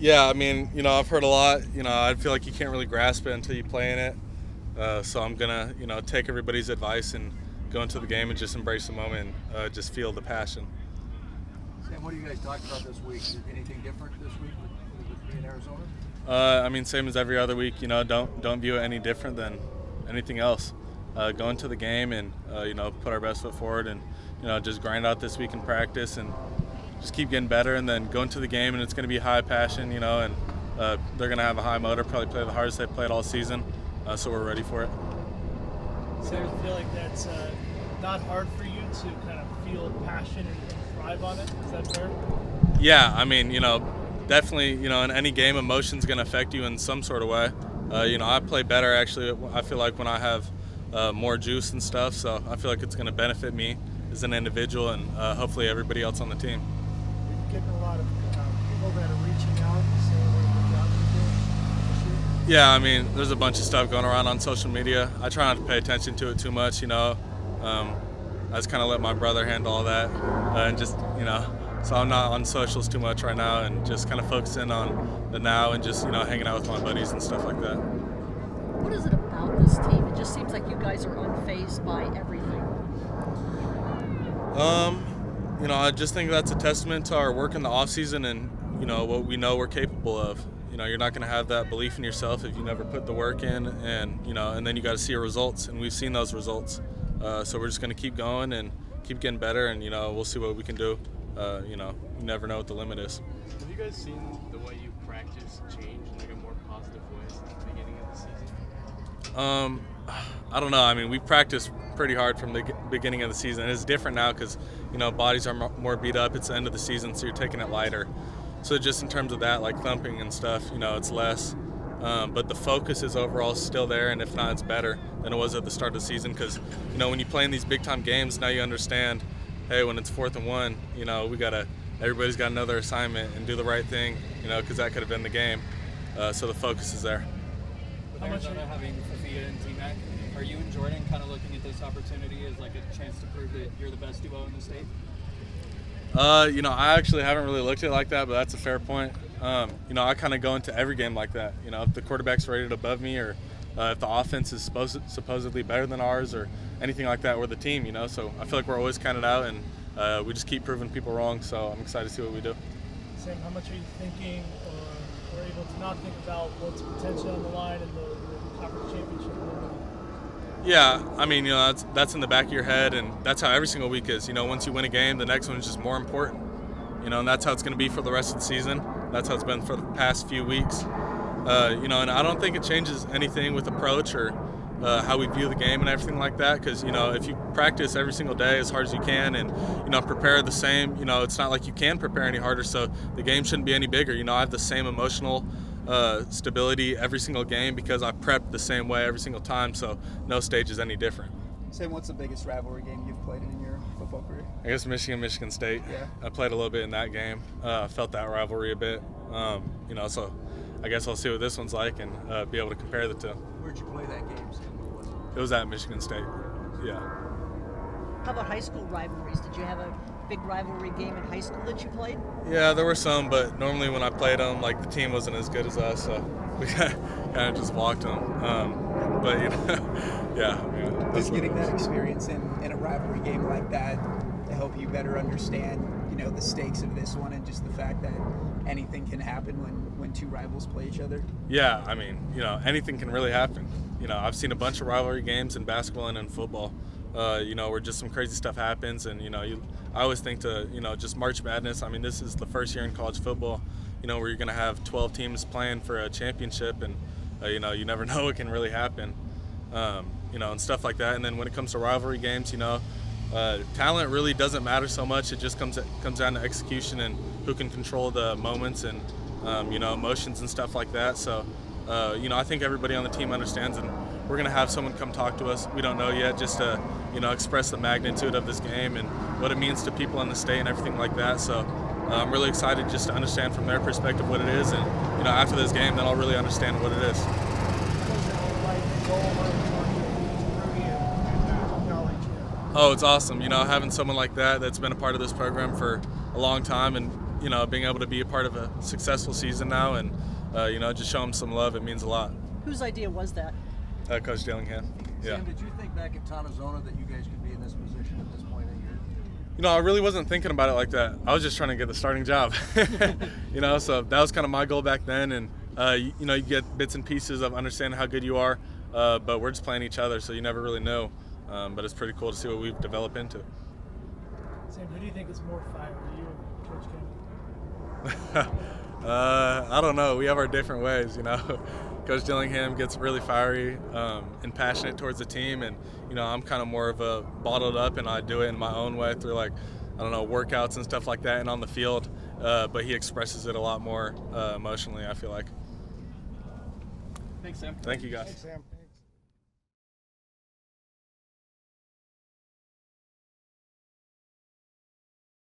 Yeah, I mean, I've heard a lot. I feel like you can't really grasp it until you play in it. So I'm gonna, take everybody's advice and go into the game and just embrace the moment, and just feel the passion. Sam, what do you guys talk about this week? Anything different this week with being in Arizona? I mean, same as every other week. Don't view it any different than anything else. Go into the game and put our best foot forward, and just grind out this week in practice and just keep getting better, and then go into the game, and it's going to be high passion, and they're going to have a high motor, probably play the hardest they've played all season, so we're ready for it. So I feel like that's not hard for you to kind of feel passion and thrive on it. Is that fair? Yeah, I mean, definitely, in any game, emotion's going to affect you in some sort of way. I play better, actually, I feel like, when I have more juice and stuff, so I feel like it's going to benefit me as an individual and hopefully everybody else on the team. You're getting a lot of people that are reaching out and saying what job you're doing. Yeah, I mean, there's a bunch of stuff going around on social media. I try not to pay attention to it too much, I just kind of let my brother handle all that, and just, so I'm not on socials too much right now, and just kind of focusing on the now and just, hanging out with my buddies and stuff like that. What is it about this team? It just seems like you guys are unfazed by everything. I just think that's a testament to our work in the off season and, what we know we're capable of. You're not going to have that belief in yourself if you never put the work in, and, and then you got to see your results, and we've seen those results. So we're just going to keep going and keep getting better, and, we'll see what we can do. You never know what the limit is. Have you guys seen the way you practice change in like a more positive way since the beginning of the season? I don't know. I mean, we practiced pretty hard from the beginning of the season. It's different now because, bodies are more beat up. It's the end of the season, so you're taking it lighter. So just in terms of that, like thumping and stuff, it's less. But the focus is overall still there, and if not, it's better than it was at the start of the season because, when you play in these big-time games, now you understand, hey, when it's 4th and 1, everybody's got another assignment and do the right thing, because that could have been the game. So the focus is there. With Arizona having Fafita and T-Mac, are you and Jordan kind of looking at this opportunity as like a chance to prove that you're the best duo in the state? I actually haven't really looked at it like that, but that's a fair point. I kind of go into every game like that. If the quarterback's rated above me, or if the offense is supposedly better than ours, or anything like that, we're the team, So I feel like we're always counted out, and we just keep proving people wrong, so I'm excited to see what we do. Sam, how much are you thinking or able to not think about what's potentially on the line in the conference championship? Yeah, I mean, that's in the back of your head, and that's how every single week is. Once you win a game, the next one is just more important. And that's how it's going to be for the rest of the season. That's how it's been for the past few weeks. And I don't think it changes anything with approach or how we view the game and everything like that. Because if you practice every single day as hard as you can, and prepare the same, it's not like you can prepare any harder. So the game shouldn't be any bigger. I have the same emotional stability every single game because I prep the same way every single time, so no stage is any different. Sam, what's the biggest rivalry game you've played in your football career? I guess Michigan State. Yeah. I played a little bit in that game. Felt that rivalry a bit. So I guess I'll see what this one's like and be able to compare the two. Where'd you play that game, Sam? Where was it? It was at Michigan State. Yeah. How about high school rivalries? Did you have a big rivalry game in high school that you played? Yeah, there were some, but normally when I played them, like the team wasn't as good as us, so we kind of just walked them. But yeah. Just getting that experience in a rivalry game like that to help you better understand, the stakes of this one and just the fact that anything can happen when two rivals play each other. Yeah, I mean, anything can really happen. I've seen a bunch of rivalry games in basketball and in football. Where just some crazy stuff happens, and I always think to just March Madness. I mean, this is the first year in college football, where you're going to have 12 teams playing for a championship, and you never know what can really happen, and stuff like that. And then when it comes to rivalry games, talent really doesn't matter so much. It just comes down to execution and who can control the moments and emotions and stuff like that. So I think everybody on the team understands, and we're going to have someone come talk to us. We don't know yet, just to express the magnitude of this game and what it means to people in the state and everything like that. So I'm really excited just to understand from their perspective what it is, and after this game, then I'll really understand what it is. Oh, it's awesome. Having someone like that that's been a part of this program for a long time and you know, being able to be a part of a successful season now and, you know, just show him some love. It means a lot. Whose idea was that? Coach Dillingham. Yeah. Sam, did you think back at Tonazona that you guys could be in this position at this point in your? You know, I really wasn't thinking about it like that. I was just trying to get the starting job. You know, so that was kind of my goal back then. And, you know, you get bits and pieces of understanding how good you are, but we're just playing each other, so you never really know. But it's pretty cool to see what we've developed into. Sam, who do you think is more fire, you or Coach Kennedy? I don't know. We have our different ways, you know. Coach Dillingham gets really fiery and passionate towards the team, and you know, I'm kind of more of a bottled up, and I do it in my own way through, like, I don't know, workouts and stuff like that and on the field, but he expresses it a lot more emotionally, I feel like. Thanks, Sam. Thank you, guys. Thanks, Sam.